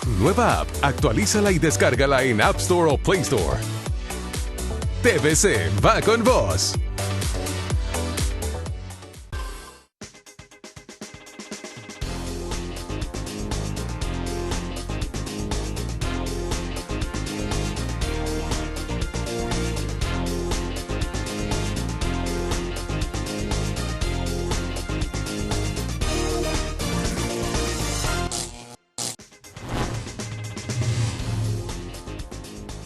Nueva app. Actualízala y descárgala en App Store o Play Store. TVC va con vos.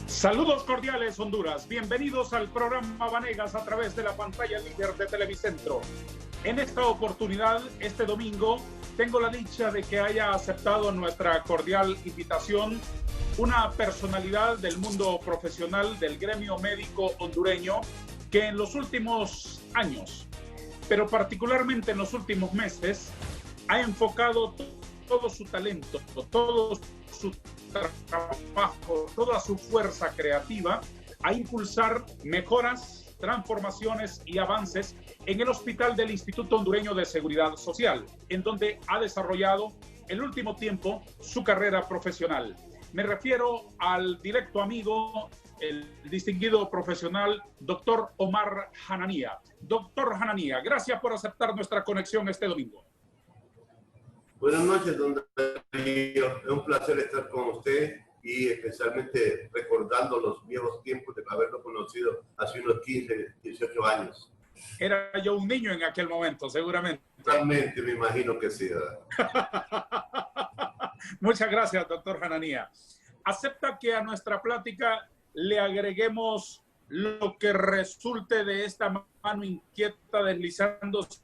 Saludos cordiales, Honduras. Bienvenidos al programa Vanegas a través de la pantalla líder de Televicentro. En esta oportunidad, este domingo, tengo la dicha de que haya aceptado nuestra cordial invitación una personalidad del mundo profesional del gremio médico hondureño que en los últimos años, pero particularmente en los últimos meses, ha enfocado todo su talento, todo su trabajo, toda su fuerza creativa a impulsar mejoras, transformaciones y avances en el hospital del Instituto Hondureño de Seguridad Social, en donde ha desarrollado el último tiempo su carrera profesional. Me refiero al directo amigo, el distinguido profesional, doctor Omar Hananía. Doctor Hananía, gracias por aceptar nuestra conexión este domingo. Buenas noches, don Darío. Es un placer estar con usted y especialmente recordando los viejos tiempos de haberlo conocido hace unos 15, 18 años. Era yo un niño en aquel momento, seguramente. Realmente me imagino que sí, ¿verdad? Muchas gracias, doctor Hananía. ¿Acepta que a nuestra plática le agreguemos lo que resulte de esta mano inquieta deslizándose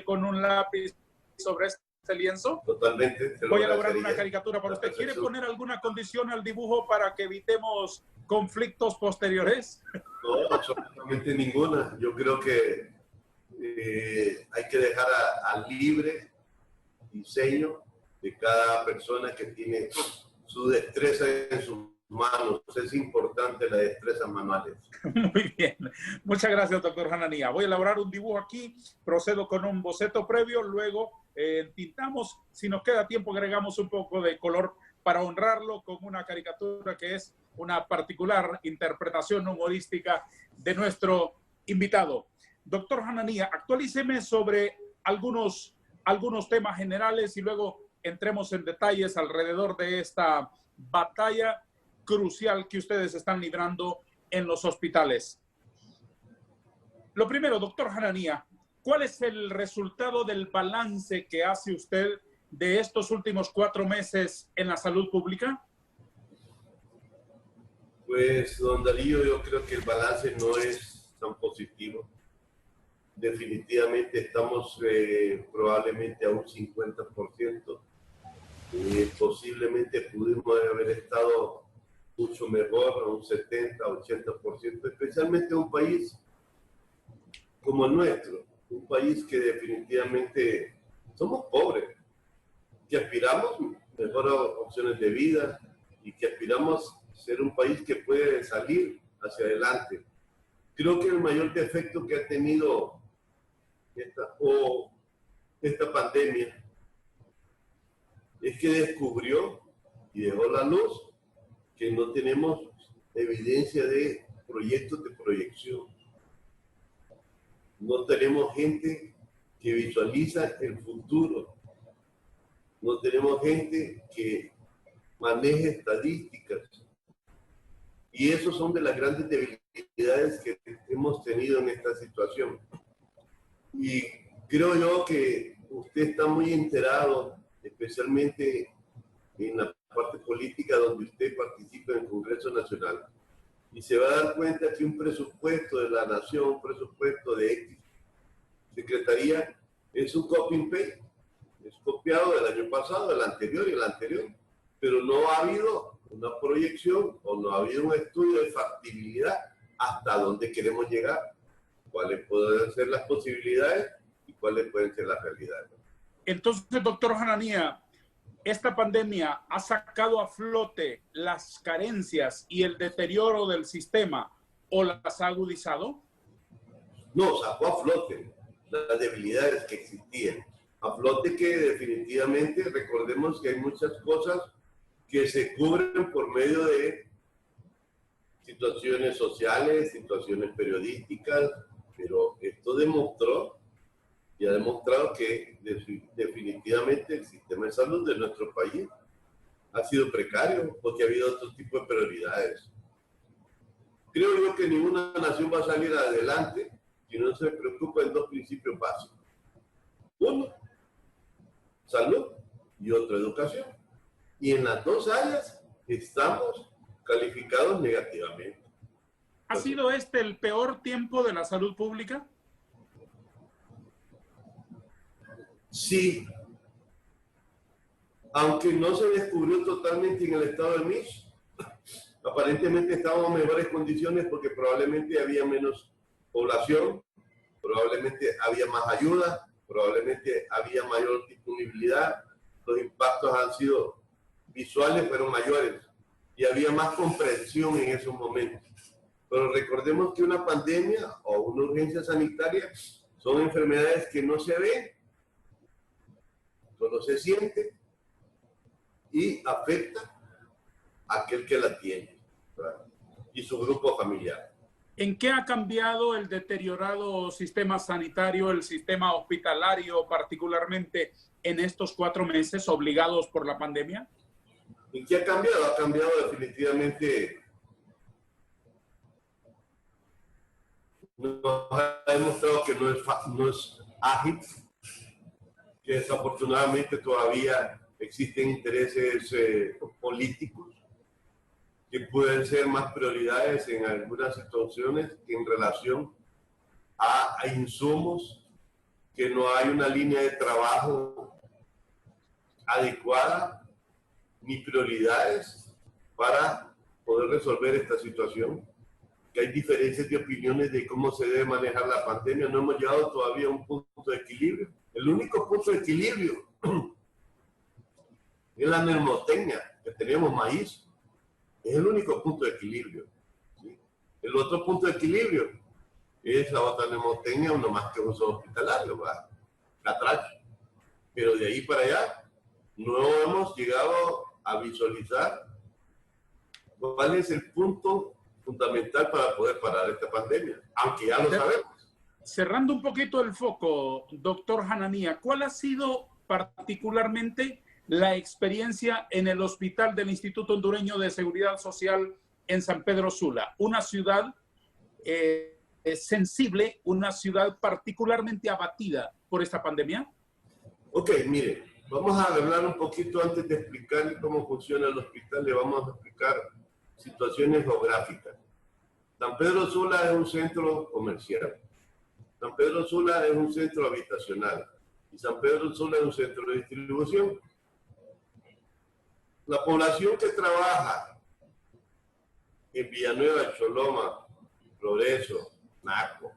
con un lápiz sobre este lienzo? Totalmente. Voy a elaborar una caricatura para usted. ¿Quiere poner alguna condición al dibujo para que evitemos conflictos posteriores? No, absolutamente ninguna. Yo creo que hay que dejar a libre diseño de cada persona que tiene su destreza en sus manos. Es importante la destreza manuales. Muy bien. Muchas gracias, doctor Hananía. Voy a elaborar un dibujo aquí. Procedo con un boceto previo, luego tintamos. Si nos queda tiempo, agregamos un poco de color para honrarlo con una caricatura que es una particular interpretación humorística de nuestro invitado. Doctor Hananía, actualíceme sobre algunos temas generales y luego entremos en detalles alrededor de esta batalla crucial que ustedes están librando en los hospitales. Lo primero, doctor Hananía, ¿cuál es el resultado del balance que hace usted de estos últimos 4 meses en la salud pública? Pues, don Darío, yo creo que el balance no es tan positivo. Definitivamente estamos probablemente a un 50%. Posiblemente pudimos haber estado mucho mejor, a un 70, 80%, especialmente un país como el nuestro, un país que definitivamente somos pobres, que aspiramos mejores opciones de vida y que aspiramos a ser un país que puede salir hacia adelante. Creo que el mayor defecto que ha tenido esta pandemia es que descubrió y dejó la luz que no tenemos evidencia de proyectos de proyección. No tenemos gente que visualiza el futuro. No tenemos gente que maneje estadísticas. Y esos son de las grandes debilidades que hemos tenido en esta situación. Y creo yo que usted está muy enterado, especialmente en la parte política donde usted participa en el Congreso Nacional, y se va a dar cuenta que un presupuesto de la nación, un presupuesto de X secretaría, es un copy and paste, es copiado del año pasado, del anterior y el anterior, pero no ha habido una proyección o no ha habido un estudio de factibilidad hasta dónde queremos llegar, cuáles pueden ser las posibilidades y cuáles pueden ser las realidades. Entonces, doctor Hananía, ¿esta pandemia ha sacado a flote las carencias y el deterioro del sistema o las ha agudizado? No, sacó a flote las debilidades que existían. A flote que definitivamente, recordemos que hay muchas cosas que se cubren por medio de situaciones sociales, situaciones periodísticas, pero esto demostró y ha demostrado que definitivamente el sistema de salud de nuestro país ha sido precario porque ha habido otro tipo de prioridades. Creo yo que ninguna nación va a salir adelante si no se preocupa en dos principios básicos. Uno, salud, y otro, educación. Y en las dos áreas estamos calificados negativamente. ¿Ha sido este el peor tiempo de la salud pública? Sí, aunque no se descubrió totalmente en el estado de Mich, aparentemente estábamos en mejores condiciones porque probablemente había menos población, probablemente había más ayuda, probablemente había mayor disponibilidad, los impactos han sido visuales, fueron mayores y había más comprensión en esos momentos. Pero recordemos que una pandemia o una urgencia sanitaria son enfermedades que no se ven, solo se siente y afecta a aquel que la tiene, ¿verdad? Y su grupo familiar. ¿En qué ha cambiado el deteriorado sistema sanitario, el sistema hospitalario, particularmente en estos 4 meses obligados por la pandemia? ¿En qué ha cambiado? Ha cambiado definitivamente. Nos ha demostrado que no es ágil, que desafortunadamente todavía existen intereses políticos que pueden ser más prioridades en algunas situaciones en relación a insumos, que no hay una línea de trabajo adecuada ni prioridades para poder resolver esta situación, que hay diferencias de opiniones de cómo se debe manejar la pandemia. No hemos llegado todavía a un punto de equilibrio. El único punto de equilibrio es la mnemotecnia, que tenemos maíz. Es el único punto de equilibrio, ¿sí? El otro punto de equilibrio es la otra mnemotecnia, uno más que uso hospitalario, ¿va? Catracho. Pero de ahí para allá no hemos llegado a visualizar cuál es el punto fundamental para poder parar esta pandemia, aunque ya lo sabemos. Cerrando un poquito el foco, doctor Hanania, ¿cuál ha sido particularmente la experiencia en el hospital del Instituto Hondureño de Seguridad Social en San Pedro Sula? Una ciudad sensible, una ciudad particularmente abatida por esta pandemia. Ok, mire, vamos a hablar un poquito antes de explicar cómo funciona el hospital, le vamos a explicar situaciones geográficas. San Pedro Sula es un centro comercial, San Pedro Sula es un centro habitacional y San Pedro Sula es un centro de distribución. La población que trabaja en Villanueva, Choloma, Progreso, Naco,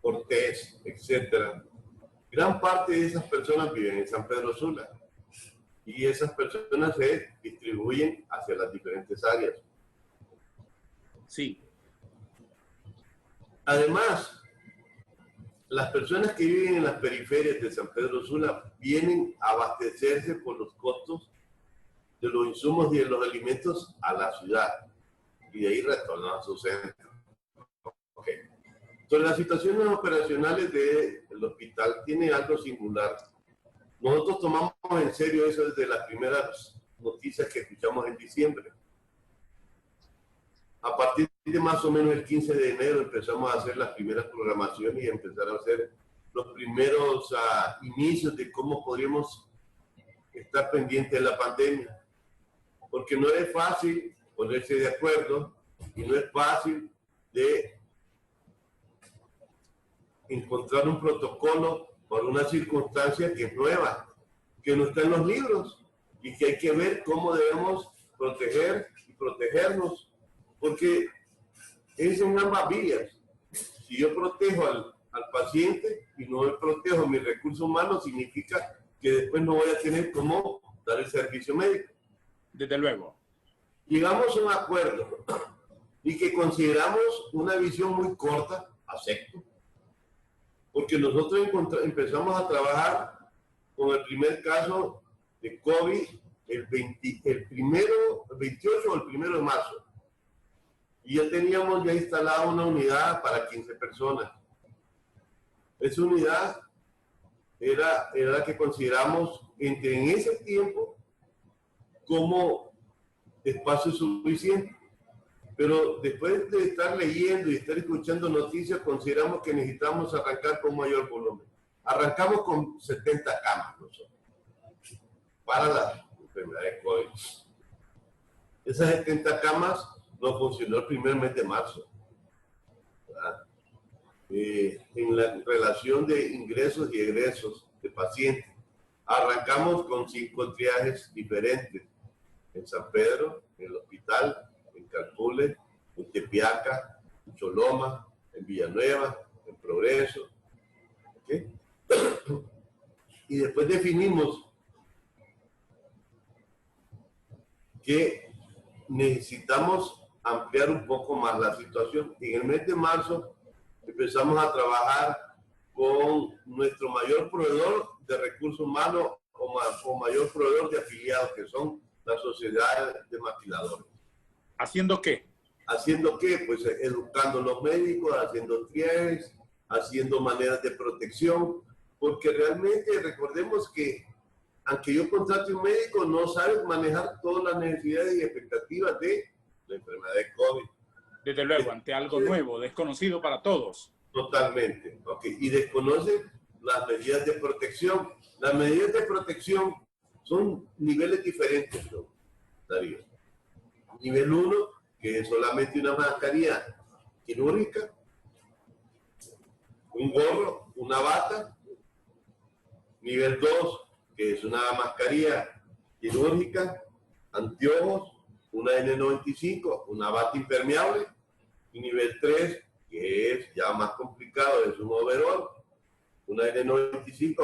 Cortés, etcétera, gran parte de esas personas viven en San Pedro Sula y esas personas se distribuyen hacia las diferentes áreas. Sí. Además, las personas que viven en las periferias de San Pedro Sula vienen a abastecerse por los costos de los insumos y de los alimentos a la ciudad y de ahí retornan a su centro. Okay. Sobre las situaciones operacionales del hospital tiene algo singular. Nosotros tomamos en serio eso desde las primeras noticias que escuchamos en diciembre. A partir de más o menos el 15 de enero empezamos a hacer las primeras programaciones y empezar a hacer los primeros inicios de cómo podríamos estar pendientes de la pandemia. Porque no es fácil ponerse de acuerdo y no es fácil de encontrar un protocolo por una circunstancia que es nueva, que no está en los libros y que hay que ver cómo debemos proteger y protegernos, porque es en ambas vías. Si yo protejo al paciente y no protejo mi recurso humano, significa que después no voy a tener cómo dar el servicio médico. Desde luego. Llegamos a un acuerdo y que consideramos una visión muy corta, acepto, porque nosotros empezamos a trabajar con el primer caso de COVID el 28 o el 1 de marzo. Y ya teníamos ya instalada una unidad para 15 personas. Esa unidad era la que consideramos en ese tiempo como espacio suficiente. Pero después de estar leyendo y estar escuchando noticias, consideramos que necesitamos arrancar con mayor volumen. Arrancamos con 70 camas nosotros para las enfermedades COVID. Esas 70 camas no funcionó el primer mes de marzo. En la relación de ingresos y egresos de pacientes, arrancamos con 5 triajes diferentes en San Pedro, en el hospital, en Calpule, en Tepeaca, en Choloma, en Villanueva, en Progreso. ¿Okay? Y después definimos que necesitamos ampliar un poco más la situación. En el mes de marzo empezamos a trabajar con nuestro mayor proveedor de recursos humanos o mayor proveedor de afiliados, que son las sociedades de maquiladores. ¿Haciendo qué? ¿Haciendo qué? Pues educando a los médicos, haciendo triajes, haciendo maneras de protección, porque realmente recordemos que aunque yo contrate un médico, no sabe manejar todas las necesidades y expectativas de la enfermedad de COVID. Desde luego, ante algo nuevo, desconocido para todos. Totalmente. Okay. Y desconoce las medidas de protección. Las medidas de protección son niveles diferentes, ¿no, Darío? Nivel 1, que es solamente una mascarilla quirúrgica, un gorro, una bata. Nivel 2, que es una mascarilla quirúrgica, anteojos, una N95, una bata impermeable. Y nivel 3, que es ya más complicado, es un overall, una N95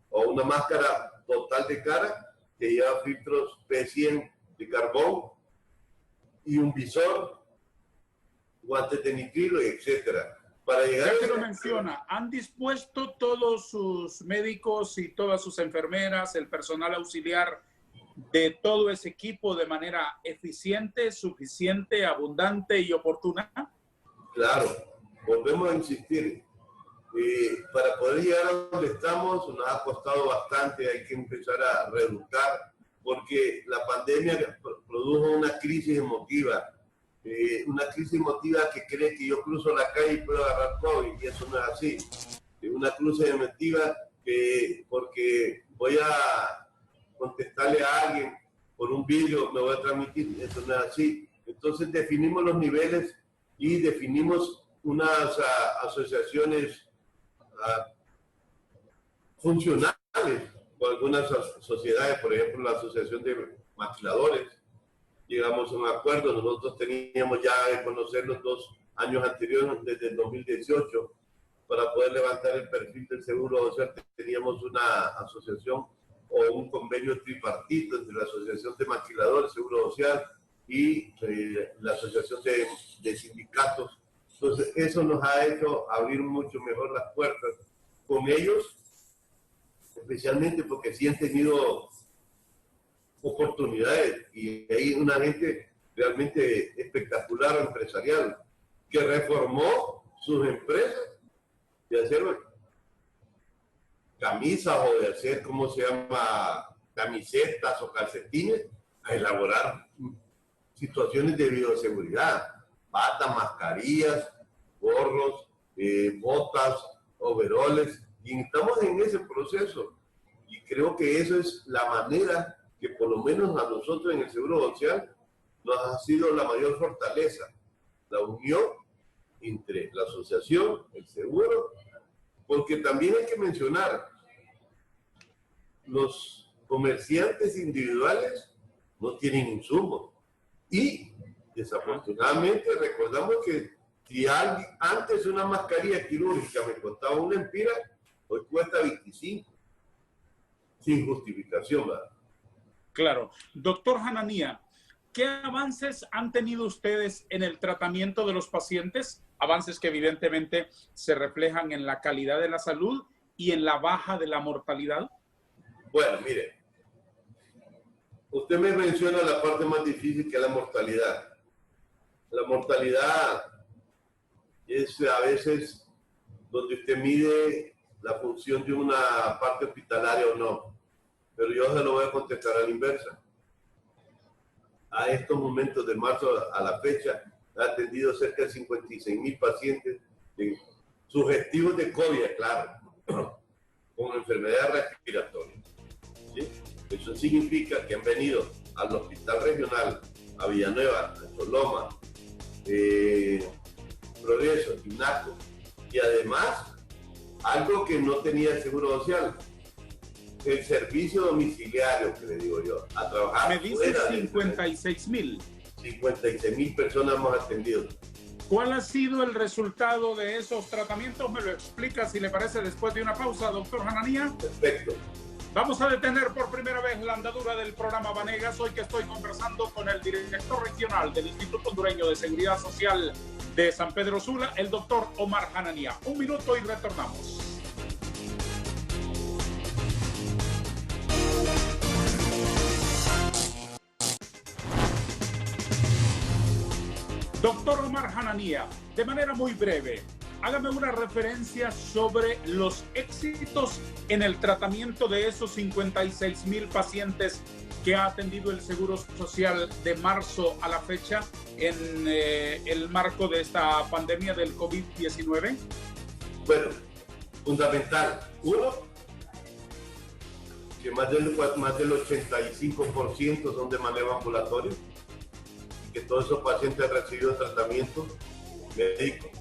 o una máscara total de cara que lleva filtros P100 de carbón y un visor, guantes de nitrilo, etcétera. Para llegar Ya que lo menciona, ¿han dispuesto todos sus médicos y todas sus enfermeras, el personal auxiliar de todo ese equipo de manera eficiente, suficiente, abundante y oportuna? Claro, volvemos a insistir. Para poder llegar a donde estamos nos ha costado bastante, hay que empezar a reeducar, porque la pandemia produjo una crisis emotiva. Una crisis emotiva que cree que yo cruzo la calle y puedo agarrar COVID, y eso no es así. Una crisis emotiva que porque voy a contestarle a alguien por un vídeo me voy a transmitir, eso no es así. Entonces definimos los niveles y definimos unas asociaciones funcionales con algunas sociedades, por ejemplo la Asociación de Maquiladores. Llegamos a un acuerdo, nosotros teníamos ya de conocernos 2 años anteriores, desde el 2018, para poder levantar el perfil del seguro social. Teníamos una asociación o un convenio tripartito entre la Asociación de Maquiladores, Seguro Social y la Asociación de Sindicatos. Entonces, eso nos ha hecho abrir mucho mejor las puertas con ellos, especialmente porque sí han tenido oportunidades y hay una gente realmente espectacular empresarial que reformó sus empresas de hacer camisas o de hacer, ¿cómo se llama?, camisetas o calcetines, a elaborar situaciones de bioseguridad, batas, mascarillas, gorros, botas, overoles, y estamos en ese proceso y creo que eso es la manera que por lo menos a nosotros en el Seguro Social nos ha sido la mayor fortaleza, la unión entre la asociación, el seguro, porque también hay que mencionar, los comerciantes individuales no tienen insumos y desafortunadamente recordamos que si antes una mascarilla quirúrgica me costaba una empira, hoy cuesta 25, sin justificación, ¿verdad? Claro. Doctor Hananía, ¿qué avances han tenido ustedes en el tratamiento de los pacientes? Avances que evidentemente se reflejan en la calidad de la salud y en la baja de la mortalidad. Bueno, mire, Usted me menciona la parte más difícil, que es la mortalidad. La mortalidad es a veces donde usted mide la función de una parte hospitalaria o no. Pero yo se lo voy a contestar a la inversa. A estos momentos de marzo a la fecha, ha atendido cerca de 56,000 pacientes sugestivos de COVID, claro, con enfermedades respiratorias. ¿Sí? Eso significa que han venido al hospital regional, a Villanueva, a Choloma, Progreso, Inaco, y además algo que no tenía el Seguro Social, el servicio domiciliario, que le digo yo, a trabajar. Me dice 56,000. 56,000 personas hemos atendido. ¿Cuál ha sido el resultado de esos tratamientos? Me lo explica, si le parece, después de una pausa, doctor Hananía. Perfecto. Vamos a detener por primera vez la andadura del programa Vanegas. Hoy que estoy conversando con el director regional del Instituto Hondureño de Seguridad Social de San Pedro Sula, el doctor Omar Hananía. Un minuto y retornamos. Doctor Omar Hananía, de manera muy breve, hágame una referencia sobre los éxitos en el tratamiento de esos 56,000 pacientes que ha atendido el Seguro Social de marzo a la fecha en el marco de esta pandemia del COVID-19. Bueno, fundamental. Uno, que más del 85% son de manejo ambulatorio, que todos esos pacientes han recibido tratamiento médico,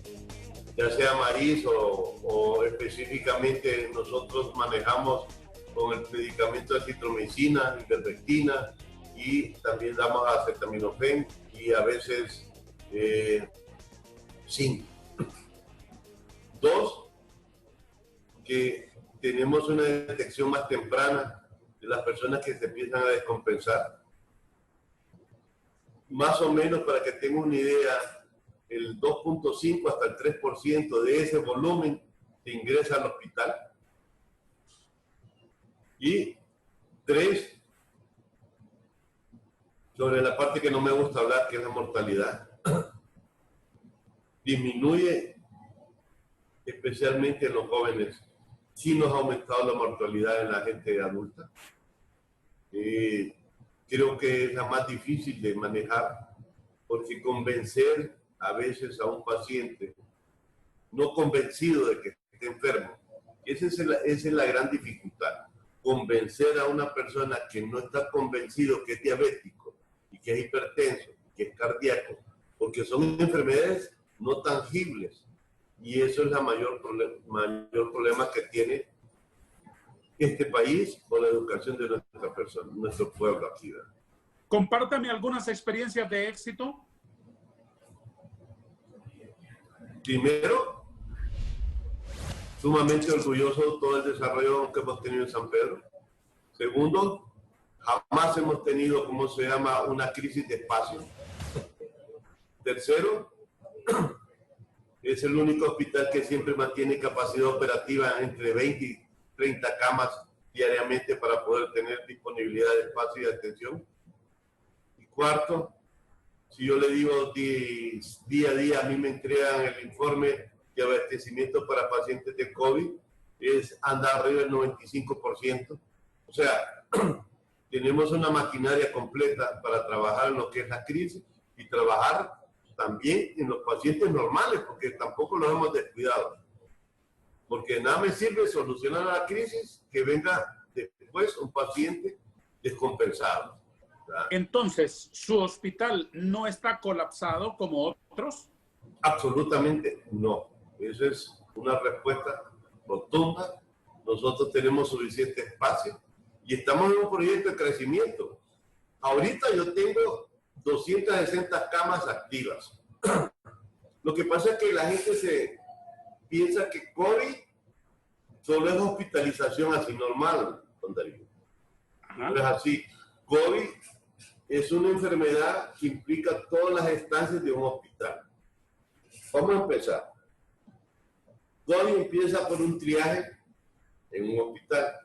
ya sea Maris o específicamente nosotros manejamos con el medicamento de citromicina, ivermectina, y también damos acetaminofén y a veces zinc. Dos, que tenemos una detección más temprana de las personas que se empiezan a descompensar. Más o menos, para que tengan una idea, el 2.5 hasta el 3% de ese volumen se ingresa al hospital. Y tres, sobre la parte que no me gusta hablar, que es la mortalidad, disminuye especialmente en los jóvenes. Sí nos ha aumentado la mortalidad en la gente adulta. Creo que es la más difícil de manejar, porque convencer a veces a un paciente no convencido de que esté enfermo, esa es la gran dificultad. Convencer a una persona que no está convencido que es diabético y que es hipertenso, que es cardíaco, porque son enfermedades no tangibles, y eso es la mayor problema que tiene este país con la educación de nuestra persona, nuestro pueblo aquí. Compártame algunas experiencias de éxito. Primero, sumamente orgulloso de todo el desarrollo que hemos tenido en San Pedro. Segundo, jamás hemos tenido, ¿cómo se llama?, una crisis de espacio. Tercero, es el único hospital que siempre mantiene capacidad operativa entre 20 y 30 camas diariamente para poder tener disponibilidad de espacio y de atención. Y cuarto, si yo le digo día a día, a mí me entregan el informe de abastecimiento para pacientes de COVID, anda arriba del 95%. O sea, tenemos una maquinaria completa para trabajar en lo que es la crisis y trabajar también en los pacientes normales, porque tampoco los hemos descuidado. Porque nada me sirve solucionar la crisis que venga después un paciente descompensado. ¿Verdad? Entonces, ¿su hospital no está colapsado como otros? Absolutamente no. Esa es una respuesta rotunda. Nosotros tenemos suficiente espacio y estamos en un proyecto de crecimiento. Ahorita yo tengo 260 camas activas. Lo que pasa es que la gente se piensa que COVID solo es hospitalización así normal, don Darío. No es así. COVID es una enfermedad que implica todas las estancias de un hospital. Vamos a empezar. COVID empieza por un triaje en un hospital.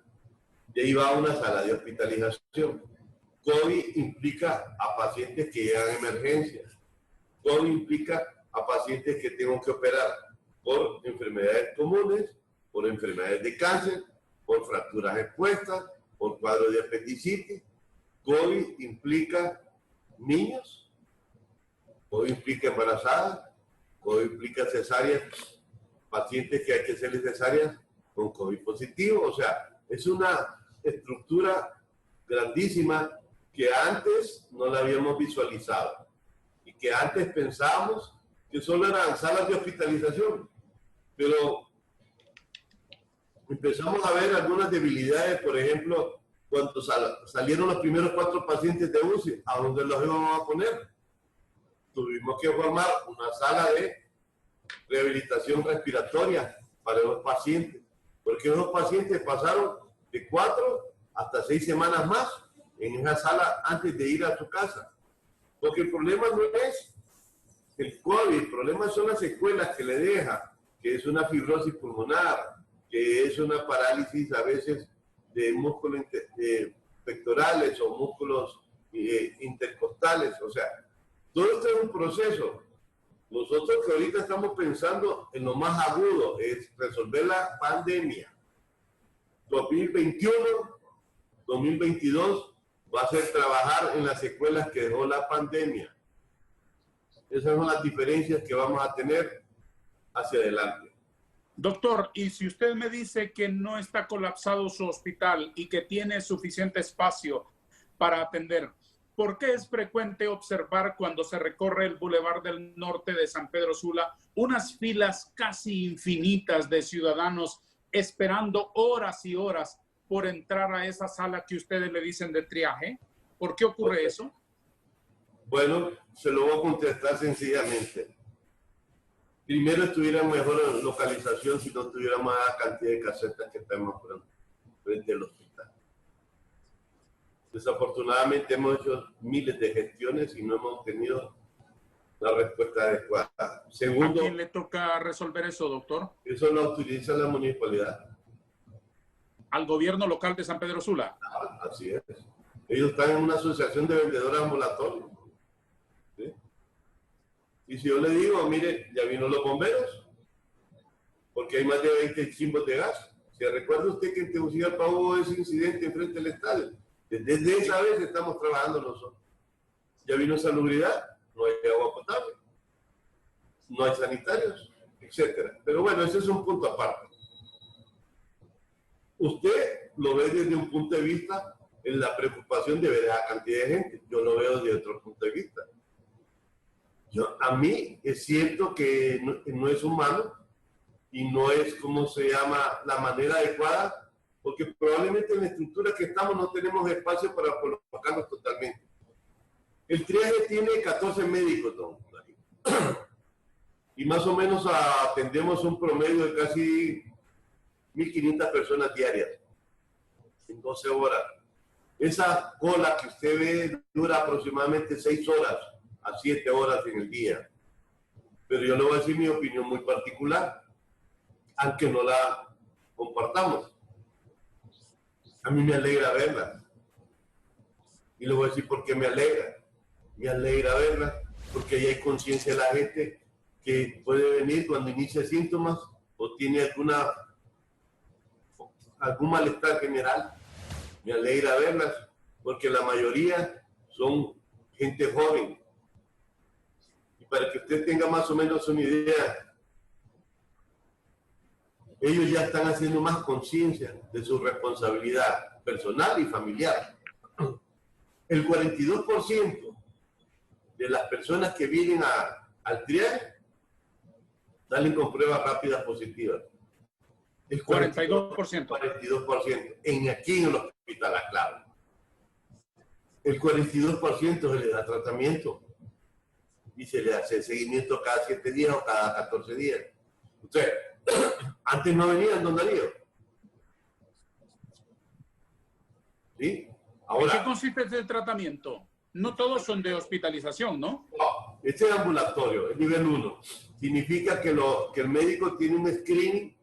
Y ahí va a una sala de hospitalización. COVID implica a pacientes que llegan a emergencias. COVID implica a pacientes que tengo que operar por enfermedades comunes, por enfermedades de cáncer, por fracturas expuestas, por cuadros de apendicitis. COVID implica niños, COVID implica embarazadas, COVID implica cesáreas, pacientes que hay que hacerles cesáreas con COVID positivo. O sea, es una estructura grandísima que antes no la habíamos visualizado y que antes pensábamos que solo eran salas de hospitalización, pero empezamos a ver algunas debilidades. Por ejemplo, cuando salieron los primeros 4 pacientes de UCI, ¿a dónde los íbamos a poner? Tuvimos que formar una sala de rehabilitación respiratoria para los pacientes, porque esos pacientes pasaron de 4 hasta 6 semanas más en esa sala antes de ir a su casa. Porque el problema no es el COVID, el problema son las secuelas que le deja, que es una fibrosis pulmonar, que es una parálisis a veces de músculos pectorales o músculos intercostales. O sea, todo esto es un proceso. Nosotros que ahorita estamos pensando en lo más agudo, es resolver la pandemia. 2021, 2022 va a ser trabajar en las secuelas que dejó la pandemia. Esas son las diferencias que vamos a tener hacia adelante. Doctor, y si usted me dice que no está colapsado su hospital y que tiene suficiente espacio para atender, ¿por qué es frecuente observar cuando se recorre el Boulevard del Norte de San Pedro Sula unas filas casi infinitas de ciudadanos esperando horas y horas por entrar a esa sala que ustedes le dicen de triaje? ¿Por qué ocurre eso? Bueno, se lo voy a contestar sencillamente. Primero estuviera mejor localización si no tuviéramos la cantidad de casetas que tenemos frente al hospital. Desafortunadamente hemos hecho miles de gestiones y no hemos tenido la respuesta adecuada. Segundo, ¿a quién le toca resolver eso, doctor? Eso lo utiliza la municipalidad. ¿Al gobierno local de San Pedro Sula? Así es. Ellos están en una asociación de vendedores ambulatorios. ¿Sí? Y si yo le digo, mire, ya vino los bomberos, porque hay más de 20 chimbos de gas. ¿Se recuerda usted que en Tegucigalpa hubo ese incidente frente al estadio? Desde esa vez estamos trabajando nosotros. Ya vino salubridad, no hay agua potable, no hay sanitarios, etcétera. Pero bueno, ese es un punto aparte. Usted lo ve desde un punto de vista en la preocupación de ver a la cantidad de gente. Yo lo veo desde otro punto de vista. A mí es cierto que no es humano y no es, ¿cómo se llama?, la manera adecuada, porque probablemente en la estructura que estamos no tenemos espacio para colocarlos totalmente. El triaje tiene 14 médicos, don Darío. Y más o menos atendemos un promedio de casi 1.500 personas diarias en 12 horas. Esa cola que usted ve dura aproximadamente 6 horas a 7 horas en el día. Pero yo le voy a decir mi opinión muy particular, aunque no la compartamos. A mí me alegra verla. Y le voy a decir por qué me alegra. Me alegra verla porque ahí hay conciencia de la gente que puede venir cuando inicia síntomas o tiene algún malestar general. Me alegra verlas porque la mayoría son gente joven. Y para que usted tenga más o menos una idea, ellos ya están haciendo más conciencia de su responsabilidad personal y familiar. El 42% de las personas que vienen al triaje salen con pruebas rápidas positivas. El 42%. 42%. Aquí en el hospital Aclaro. El 42% se le da tratamiento y se le hace seguimiento cada 7 días o cada 14 días. Entonces, antes no venían, don Darío. ¿Sí? Ahora, ¿en qué consiste este tratamiento? No todos son de hospitalización, ¿no? No, este es ambulatorio, es nivel 1. Significa que el médico tiene un screening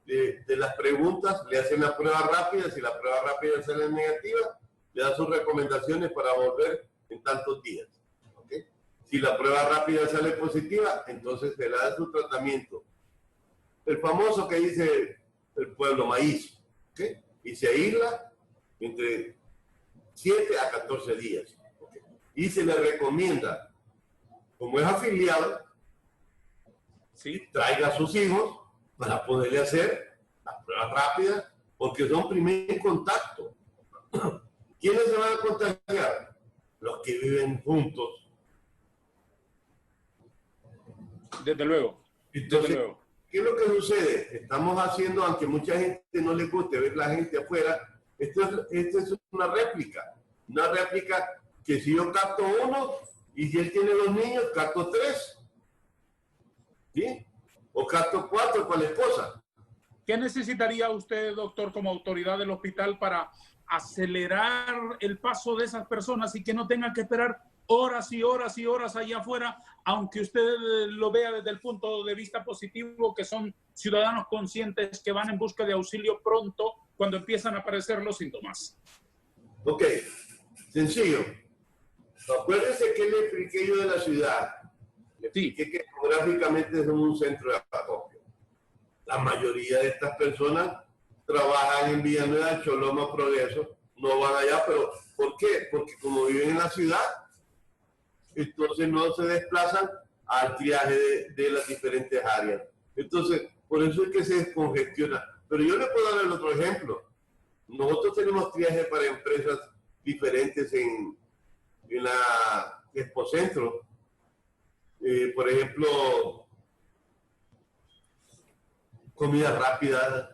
de las preguntas, le hacen la prueba rápida, si la prueba rápida sale negativa, le da sus recomendaciones para volver en tantos días. ¿Okay? Si la prueba rápida sale positiva, entonces se le da su tratamiento. El famoso que dice el pueblo maíz, ¿okay? Y se aísla entre 7 a 14 días. ¿Okay? Y se le recomienda, como es afiliado, Sí. traiga a sus hijos para poderle hacer las pruebas rápidas, porque son primer contacto. ¿Quiénes se van a contagiar? Los que viven juntos. Desde luego. Entonces, Desde luego. ¿qué es lo que sucede? Estamos haciendo, aunque mucha gente no le guste ver la gente afuera, esto es una réplica. Una réplica que si yo capto uno y si él tiene 2 niños, capto 3. ¿Sí? O capto 4 para la esposa. ¿Qué necesitaría usted, doctor, como autoridad del hospital para acelerar el paso de esas personas y que no tengan que esperar horas y horas y horas allá afuera, aunque usted lo vea desde el punto de vista positivo, que son ciudadanos conscientes que van en busca de auxilio pronto cuando empiezan a aparecer los síntomas? Ok, sencillo. Acuérdense que le expliqué yo de la ciudad. Le expliqué que geográficamente es un centro de acopio. La mayoría de estas personas trabajan en Villanueva, Choloma, Progreso, no van allá, pero ¿por qué? Porque como viven en la ciudad, entonces no se desplazan al triaje de las diferentes áreas. Entonces, por eso es que se descongestiona. Pero yo le puedo dar el otro ejemplo. Nosotros tenemos triaje para empresas diferentes en la Expocentro. Por ejemplo, comida rápida,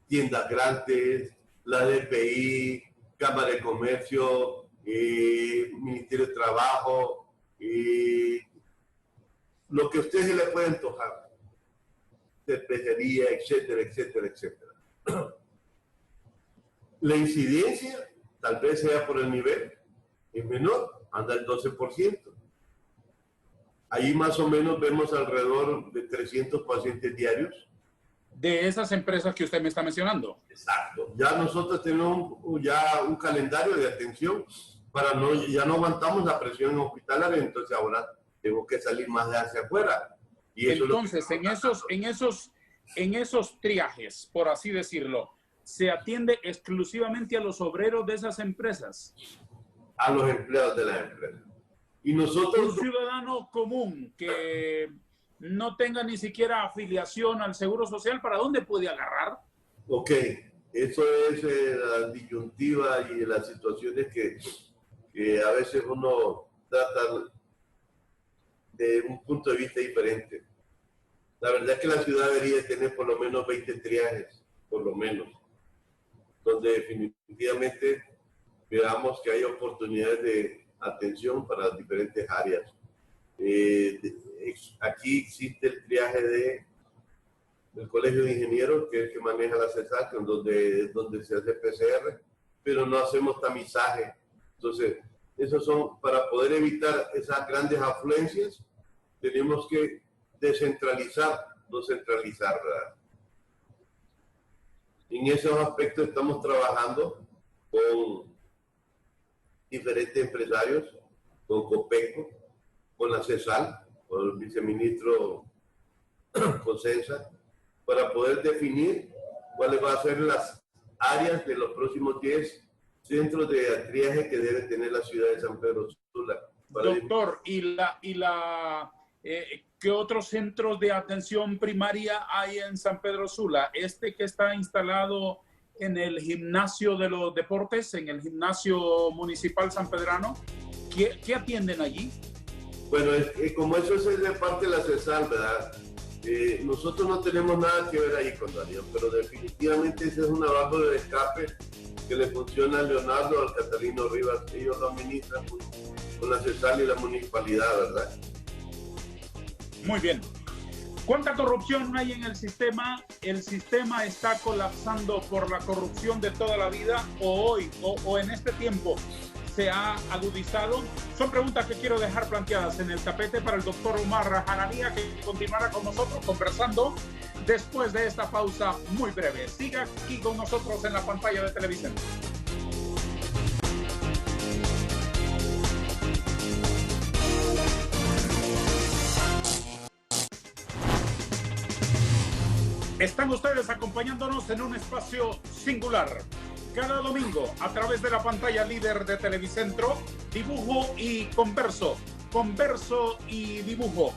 tiendas grandes, la DPI, Cámara de Comercio, Ministerio de Trabajo, lo que a usted se le puede antojar, cervecería, etcétera, etcétera, etcétera. La incidencia, tal vez sea por el nivel, es menor, anda el 12%. Ahí más o menos vemos alrededor de 300 pacientes diarios. De esas empresas que usted me está mencionando. Exacto. Ya nosotros tenemos ya un calendario de atención para ya no aguantamos la presión hospitalaria, entonces ahora tengo que salir más de hacia afuera. Y eso entonces, en esos triajes, por así decirlo, ¿se atiende exclusivamente a los obreros de esas empresas? A los empleados de las empresas. Y nosotros... Un ciudadano común que no tenga ni siquiera afiliación al Seguro Social, ¿para dónde puede agarrar? Ok, eso es la disyuntiva y las situaciones que a veces uno trata de un punto de vista diferente. La verdad es que la ciudad debería tener por lo menos 20 triajes, por lo menos, donde definitivamente veamos que hay oportunidades de atención para las diferentes áreas. Aquí existe el triaje del Colegio de Ingenieros, que es el que maneja la CESAC, donde se hace PCR, pero no hacemos tamizaje. Entonces, esos son, para poder evitar esas grandes afluencias, tenemos que descentralizar, no centralizar, ¿verdad? En esos aspectos estamos trabajando con diferentes empresarios, con COPECO, con la CESAL, con el viceministro Cosenza, para poder definir cuáles van a ser las áreas de los próximos 10 centros de triaje que debe tener la ciudad de San Pedro Sula. Doctor, ¿qué otros centros de atención primaria hay en San Pedro Sula? Este que está instalado en el gimnasio de los deportes, en el gimnasio municipal sanpedrano, ¿qué atienden allí? Bueno, como eso es de parte de la CESAL, ¿verdad? Nosotros no tenemos nada que ver ahí con Daniel, pero definitivamente ese es una válvula de escape que le funciona a Leonardo, al Catalino Rivas. Ellos lo administran con la CESAL y la municipalidad, ¿verdad? Muy bien. ¿Cuánta corrupción hay en el sistema? ¿El sistema está colapsando por la corrupción de toda la vida o hoy o en este tiempo se ha agudizado? Son preguntas que quiero dejar planteadas en el tapete para el doctor Omar Hananía, que continuará con nosotros conversando después de esta pausa muy breve. Siga aquí con nosotros en la pantalla de televisión. Están ustedes acompañándonos en un espacio singular. Cada domingo, a través de la pantalla líder de Televicentro, dibujo y converso. Converso y dibujo.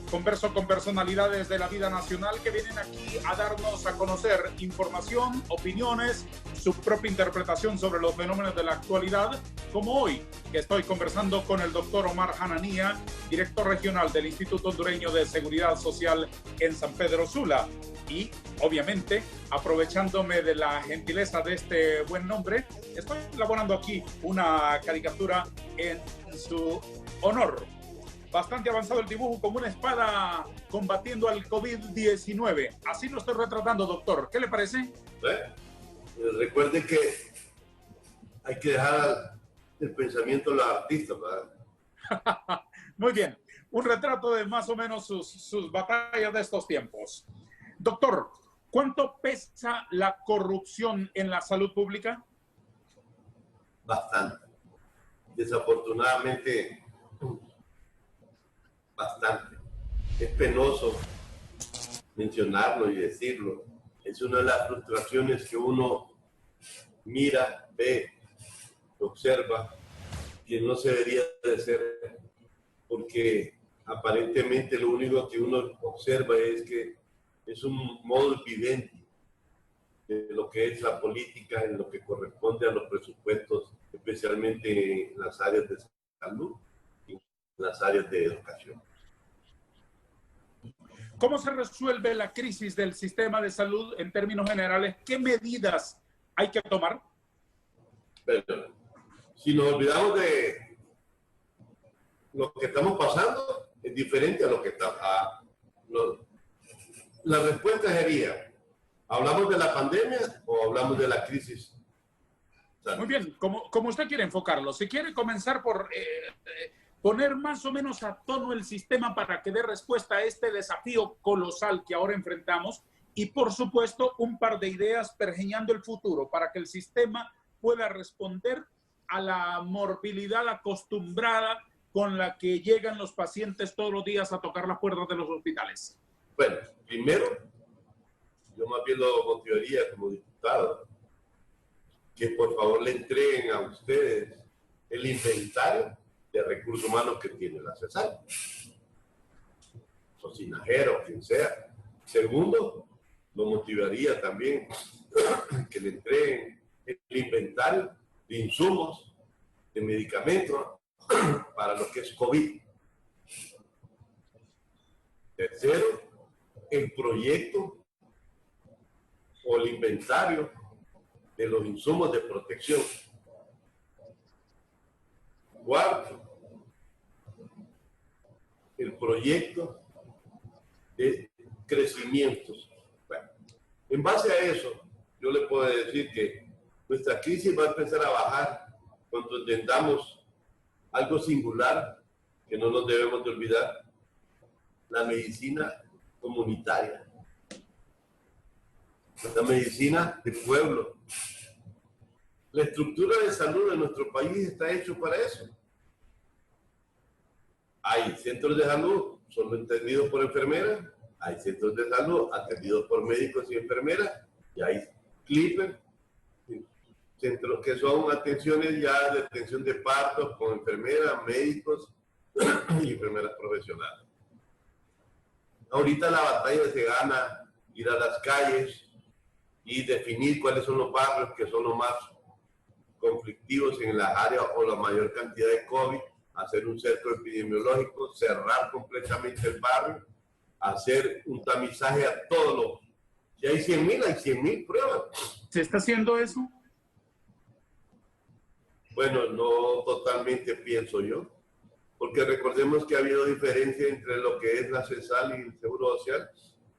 Converso con personalidades de la vida nacional que vienen aquí a darnos a conocer información, opiniones, su propia interpretación sobre los fenómenos de la actualidad, como hoy, que estoy conversando con el doctor Omar Hananía, director regional del Instituto Hondureño de Seguridad Social en San Pedro Sula. Y, obviamente, aprovechándome de la gentileza de este buen nombre, estoy elaborando aquí una caricatura en su honor. Bastante avanzado el dibujo, como una espada combatiendo al COVID-19. Así lo estoy retratando, doctor. ¿Qué le parece? Recuerde que hay que dejar el pensamiento a los artistas, ¿verdad? Muy bien. Un retrato de más o menos sus batallas de estos tiempos. Doctor, ¿cuánto pesa la corrupción en la salud pública? Bastante. Desafortunadamente, bastante. Es penoso mencionarlo y decirlo. Es una de las frustraciones que uno mira, ve, observa, que no se debería de ser, porque aparentemente lo único que uno observa es que es un modo evidente de lo que es la política en lo que corresponde a los presupuestos, especialmente en las áreas de salud y en las áreas de educación. ¿Cómo se resuelve la crisis del sistema de salud en términos generales? ¿Qué medidas hay que tomar? Pero, si nos olvidamos de lo que estamos pasando, es diferente a lo que está. La respuesta sería, ¿hablamos de la pandemia o hablamos de la crisis? Muy bien, como usted quiere enfocarlo. Si quiere comenzar por poner más o menos a tono el sistema para que dé respuesta a este desafío colosal que ahora enfrentamos y, por supuesto, un par de ideas pergeñando el futuro para que el sistema pueda responder a la morbilidad acostumbrada con la que llegan los pacientes todos los días a tocar las puertas de los hospitales. Bueno, primero, yo más bien lo motivaría como diputado que por favor le entreguen a ustedes el inventario de recursos humanos que tiene la CESAL, Socinajero, quien sea. Segundo, lo motivaría también que le entreguen el inventario de insumos, de medicamentos para lo que es COVID. Tercero, el proyecto o el inventario de los insumos de protección. Cuarto, el proyecto de crecimiento. Bueno, en base a eso, yo le puedo decir que nuestra crisis va a empezar a bajar cuando entendamos algo singular que no nos debemos de olvidar: la medicina comunitaria, la medicina de pueblo. La estructura de salud de nuestro país está hecho para eso. Hay centros de salud solo atendidos por enfermeras, hay centros de salud atendidos por médicos y enfermeras, y hay CLIPER, centros que son atenciones ya de atención de partos con enfermeras, médicos y enfermeras profesionales. Ahorita la batalla se gana ir a las calles y definir cuáles son los barrios que son los más conflictivos en las áreas o la mayor cantidad de COVID, hacer un cerco epidemiológico, cerrar completamente el barrio, hacer un tamizaje a todos los... Si hay 100,000, hay 100,000 pruebas. ¿Se está haciendo eso? Bueno, no totalmente pienso yo, porque recordemos que ha habido diferencia entre lo que es la CESAL y el Seguro Social.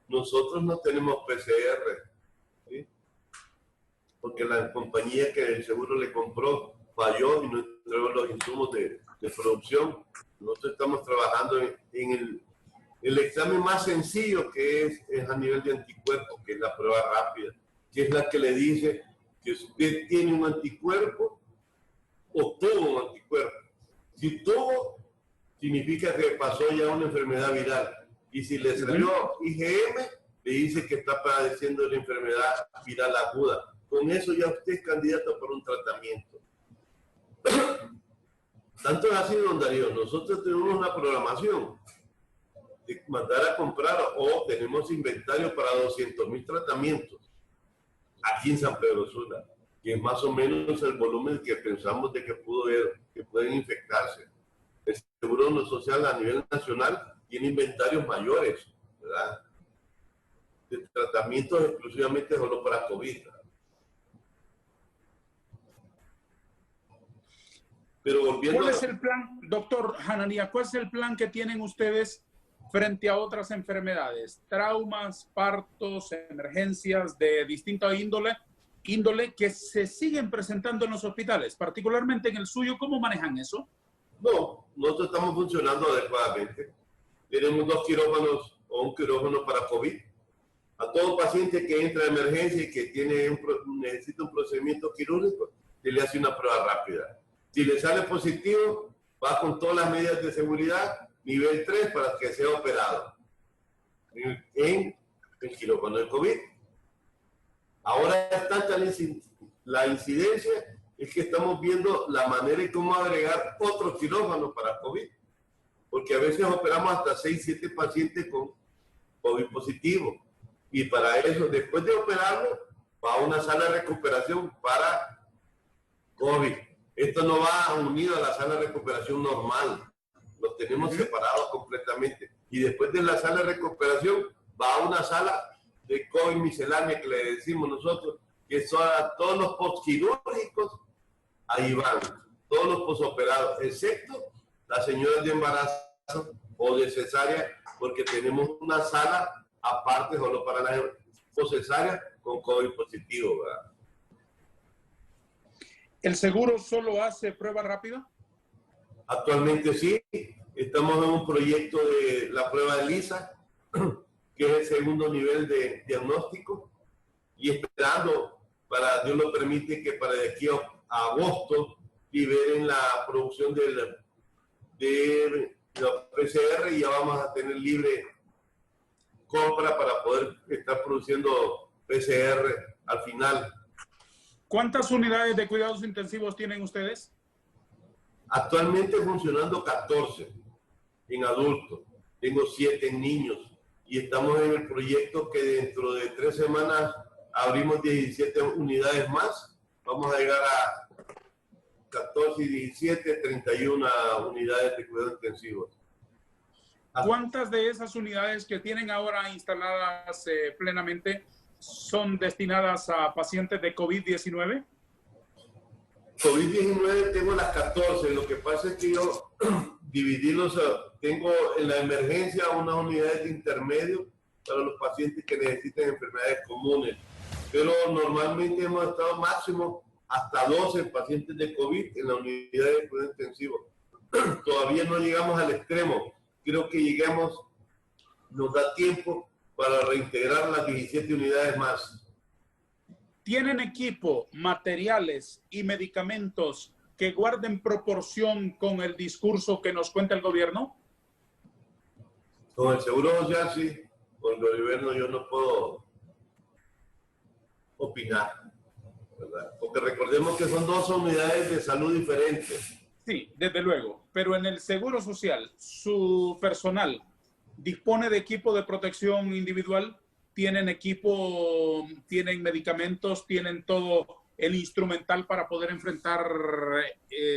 Nosotros no tenemos PCR, ¿sí? Porque la compañía que el seguro le compró falló y no entregó los insumos de producción. Nosotros estamos trabajando en el examen más sencillo, que es a nivel de anticuerpos, que es la prueba rápida, que es la que le dice que usted tiene un anticuerpo o tuvo un anticuerpo. Si tuvo, significa que pasó ya una enfermedad viral. Y si le salió IgM, le dice que está padeciendo la enfermedad viral aguda. Con eso ya usted es candidato por un tratamiento. Tanto es así, don Darío, nosotros tenemos una programación de mandar a comprar o tenemos inventario para 200,000 tratamientos aquí en San Pedro Sula, que es más o menos el volumen que pensamos de que pueden infectarse. El Seguro Social a nivel nacional tiene inventarios mayores, ¿verdad? De tratamientos exclusivamente solo para COVID. Pero volviendo ¿Cuál es el plan, doctor Hanania, cuál es el plan que tienen ustedes frente a otras enfermedades? Traumas, partos, emergencias de distinta índole que se siguen presentando en los hospitales, particularmente en el suyo. ¿Cómo manejan eso? No, nosotros estamos funcionando adecuadamente. Tenemos 2 quirófanos o un quirófano para COVID. A todo paciente que entra a emergencia y que necesita un procedimiento quirúrgico, se le hace una prueba rápida. Si le sale positivo, va con todas las medidas de seguridad, nivel 3, para que sea operado en el quirófano de COVID. Ahora es tanta la incidencia, es que estamos viendo la manera de cómo agregar otro quirófano para COVID. Porque a veces operamos hasta 6, 7 pacientes con COVID positivo. Y para eso, después de operarlo, va a una sala de recuperación para COVID. Esto no va unido a la sala de recuperación normal. Los tenemos separados completamente. Y después de la sala de recuperación, va a una sala de COVID miscelánea que le decimos nosotros, que son todos los postquirúrgicos, ahí van, todos los posoperados, excepto las señoras de embarazo o de cesárea, porque tenemos una sala aparte solo para las poscesáreas con COVID positivo, ¿verdad? ¿El seguro solo hace prueba rápida? Actualmente sí, estamos en un proyecto de la prueba de ELISA, que es el segundo nivel de diagnóstico, y esperando, para Dios lo permite, que para de aquí a agosto liberen la producción de la PCR y ya vamos a tener libre compra para poder estar produciendo PCR al final. ¿Cuántas unidades de cuidados intensivos tienen ustedes? Actualmente funcionando 14 en adultos, tengo 7 en niños y estamos en el proyecto que dentro de 3 semanas abrimos 17 unidades más. Vamos a llegar a 14 y 17, 31 unidades de cuidados intensivos. ¿Cuántas de esas unidades que tienen ahora instaladas plenamente son destinadas a pacientes de COVID-19? COVID-19 tengo las 14, lo que pasa es que yo dividirlos, tengo en la emergencia unas unidades de intermedio para los pacientes que necesitan enfermedades comunes, pero normalmente hemos estado máximo hasta 12 pacientes de COVID en la unidad de cuidado intensivo. Todavía no llegamos al extremo, creo que lleguemos, nos da tiempo para reintegrar las 17 unidades más. ¿Tienen equipo, materiales y medicamentos que guarden proporción con el discurso que nos cuenta el gobierno? Con el Seguro Social sí, con el gobierno yo no puedo opinar, ¿verdad? Porque recordemos que son 2 unidades de salud diferentes. Sí, desde luego, pero en el Seguro Social, ¿su personal dispone de equipo de protección individual? ¿Tienen equipo, tienen medicamentos, tienen todo el instrumental para poder enfrentar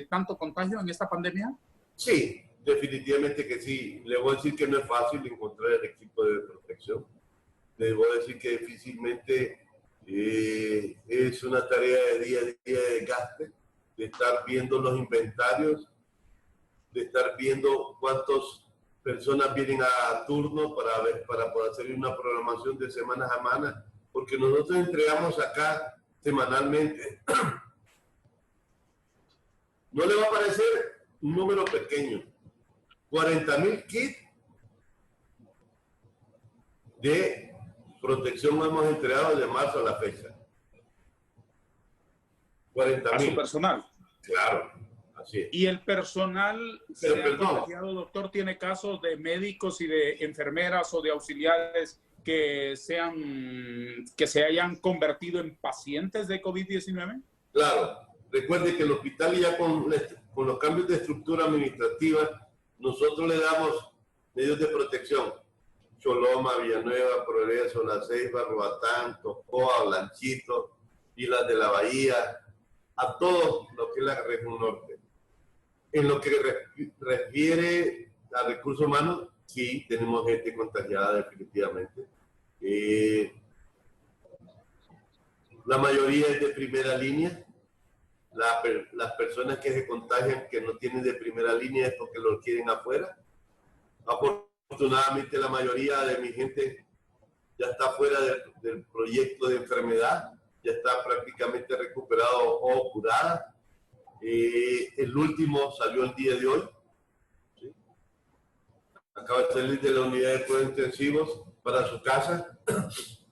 tanto contagio en esta pandemia? Sí, definitivamente que sí. Le voy a decir que no es fácil encontrar el equipo de protección. Le voy a decir que difícilmente es una tarea de día a día de desgaste, de estar viendo los inventarios, de estar viendo cuántas personas vienen a turno para poder hacer una programación de semana a semana, porque nosotros entregamos acá semanalmente. No le va a parecer un número pequeño, 40,000 kits de protección hemos entregado de marzo a la fecha. 40,000. A su personal. Claro, así es. ¿Y el personal se ha contagiado, doctor? ¿Tiene casos de médicos y de enfermeras o de auxiliares que se hayan convertido en pacientes de COVID-19? Claro, recuerde que el hospital ya con los cambios de estructura administrativa, nosotros le damos medios de protección. Choloma, Villanueva, Progreso, La Ceiba, Roatán, Tocoa, Blanchito, Islas de la Bahía, a todo lo que es la región norte. En lo que refiere a recursos humanos, sí, tenemos gente contagiada definitivamente. La mayoría es de primera línea. Las personas que se contagian que no tienen de primera línea es porque lo quieren afuera. Afortunadamente la mayoría de mi gente ya está fuera del proyecto de enfermedad, ya está prácticamente recuperado o curada. El último salió el día de hoy. ¿Sí? Acaba de salir de la unidad de cuidados intensivos para su casa.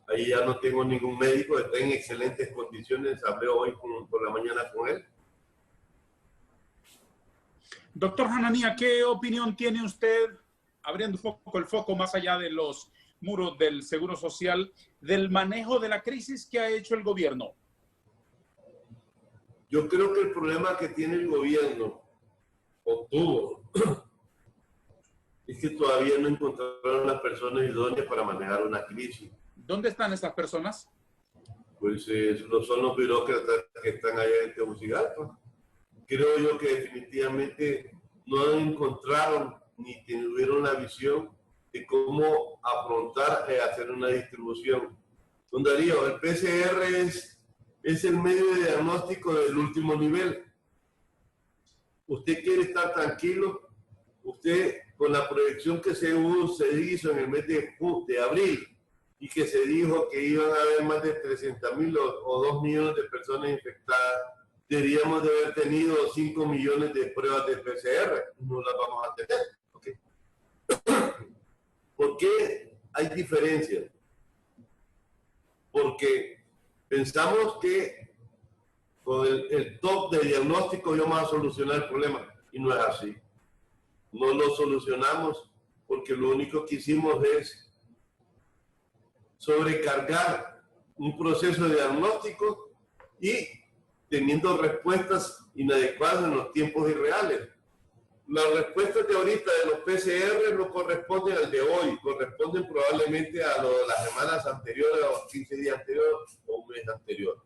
Ahí ya no tengo ningún médico, está en excelentes condiciones. Hablé hoy por la mañana con él. Doctor Hanania, ¿qué opinión tiene usted, abriendo un poco el foco más allá de los muros del Seguro Social, del manejo de la crisis que ha hecho el gobierno? Yo creo que el problema que tiene el gobierno, o tuvo, es que todavía no encontraron las personas idóneas para manejar una crisis. ¿Dónde están estas personas? Pues son los burócratas que están allá en Tegucigalpa. Creo yo que definitivamente no encontraron ni tuvieron la visión de cómo afrontar y hacer una distribución. Don Darío, el PCR es el medio de diagnóstico del último nivel. Usted quiere estar tranquilo, usted con la proyección que se hizo en el mes de abril y que se dijo que iban a haber más de 300,000 o 2 millones de personas infectadas, deberíamos de haber tenido 5 millones de pruebas de PCR. No las vamos a tener. ¿Okay? ¿Por qué hay diferencias? Porque pensamos que con el top de diagnóstico íbamos a solucionar el problema y no es así. No lo solucionamos porque lo único que hicimos es sobrecargar un proceso de diagnóstico y teniendo respuestas inadecuadas en los tiempos irreales. Las respuestas de ahorita de los PCR no corresponden al de hoy, corresponden probablemente a lo de las semanas anteriores, a los 15 días anteriores o un mes anterior.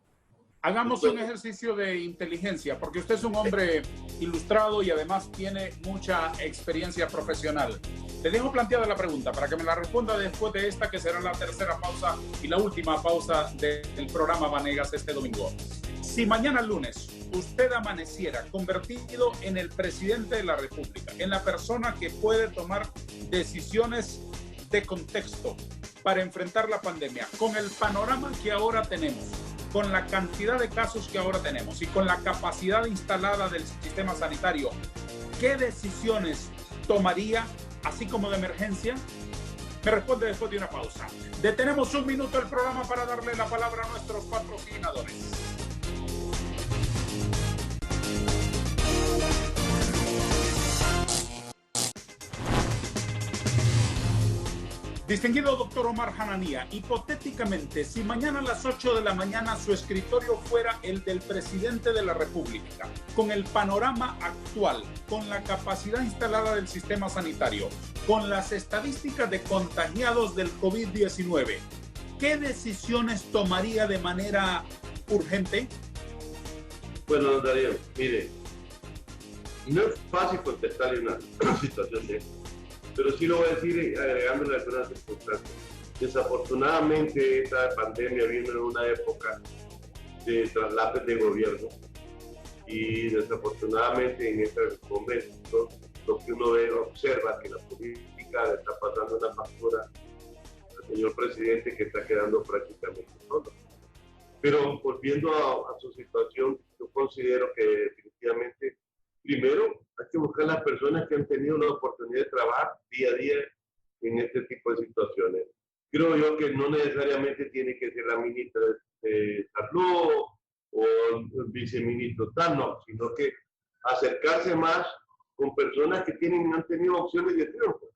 Hagamos un ejercicio de inteligencia, porque usted es un hombre ilustrado y además tiene mucha experiencia profesional. Le dejo planteada la pregunta para que me la responda después de esta, que será la tercera pausa y la última pausa del programa Vanegas este domingo. Si mañana lunes usted amaneciera convertido en el presidente de la República, en la persona que puede tomar decisiones de contexto para enfrentar la pandemia, con el panorama que ahora tenemos, con la cantidad de casos que ahora tenemos y con la capacidad instalada del sistema sanitario, ¿qué decisiones tomaría, así como de emergencia? Me responde después de una pausa. Detenemos un minuto el programa para darle la palabra a nuestros patrocinadores. Distinguido doctor Omar Hanania, hipotéticamente, si mañana a las 8 de la mañana su escritorio fuera el del presidente de la República, con el panorama actual, con la capacidad instalada del sistema sanitario, con las estadísticas de contagiados del COVID-19, ¿qué decisiones tomaría de manera urgente? Bueno, Darío, mire, no es fácil contestarle una situación de esta, pero sí lo voy a decir agregándole algunas circunstancias. Desafortunadamente, esta pandemia vino en una época de traslados de gobierno y desafortunadamente en este momento lo que uno ve, observa que la política le está pasando una factura al señor presidente, que está quedando prácticamente solo. Pero volviendo a su situación, yo considero que definitivamente, primero, hay que buscar las personas que han tenido la oportunidad de trabajar día a día en este tipo de situaciones. Creo yo que no necesariamente tiene que ser la ministra de Salud o el viceministro tal, no, sino que acercarse más con personas que han tenido opciones de triunfo.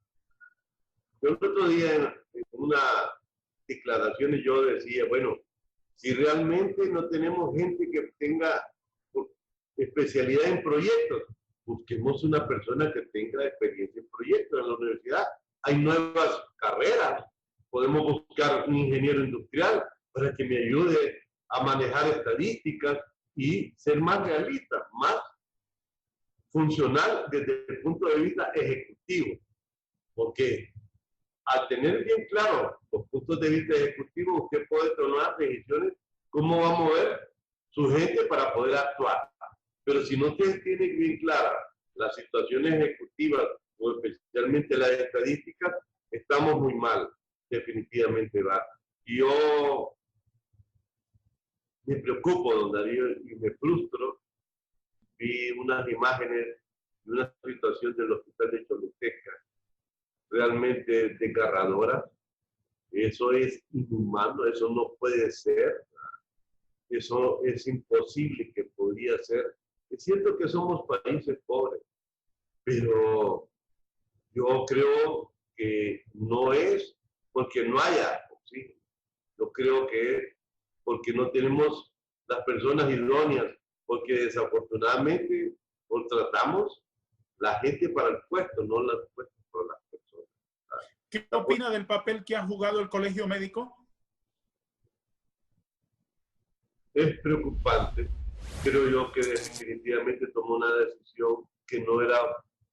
Yo el otro día en una declaraciones yo decía, bueno, si realmente no tenemos gente que tenga especialidad en proyectos, busquemos una persona que tenga experiencia en proyectos en la universidad. Hay nuevas carreras. Podemos buscar un ingeniero industrial para que me ayude a manejar estadísticas y ser más realista, más funcional desde el punto de vista ejecutivo. Porque al tener bien claro los puntos de vista ejecutivos, usted puede tomar decisiones cómo va a mover su gente para poder actuar. Pero si no usted tiene bien claras las situaciones ejecutivas o especialmente las estadísticas, estamos muy mal, definitivamente va. Y yo me preocupo, don Darío, y me frustro. Vi unas imágenes de una situación del hospital de Choluteca, realmente desgarradora. Eso es inhumano, eso no puede ser, eso es imposible que podría ser. Es cierto que somos países pobres, pero yo creo que no es porque no haya oxígeno. Yo creo que es porque no tenemos las personas idóneas, porque desafortunadamente contratamos la gente para el puesto, no el puesto para las personas. ¿Qué opina del papel que ha jugado el Colegio Médico? Es preocupante. Creo yo que definitivamente tomó una decisión que no era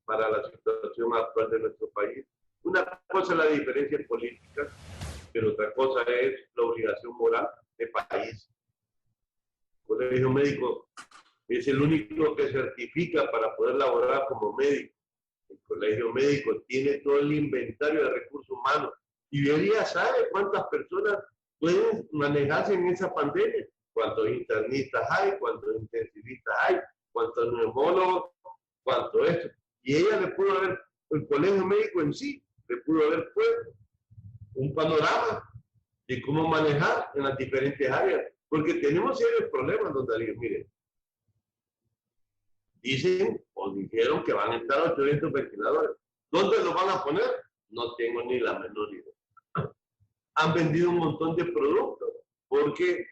para la situación actual de nuestro país. Una cosa es la diferencia política, pero otra cosa es la obligación moral de país. El Colegio Médico es el único que certifica para poder laborar como médico. El Colegio Médico tiene todo el inventario de recursos humanos y debería saber cuántas personas pueden manejarse en esa pandemia, cuántos internistas hay, cuántos intensivistas hay, cuántos neumólogos, cuánto esto. Y ella le pudo haber, el Colegio Médico en sí, le pudo haber puesto un panorama de cómo manejar en las diferentes áreas, porque tenemos serios problemas, don Darío. Mire, dicen o dijeron que van a entrar 800 ventiladores. ¿Dónde los van a poner? No tengo ni la menor idea. Han vendido un montón de productos porque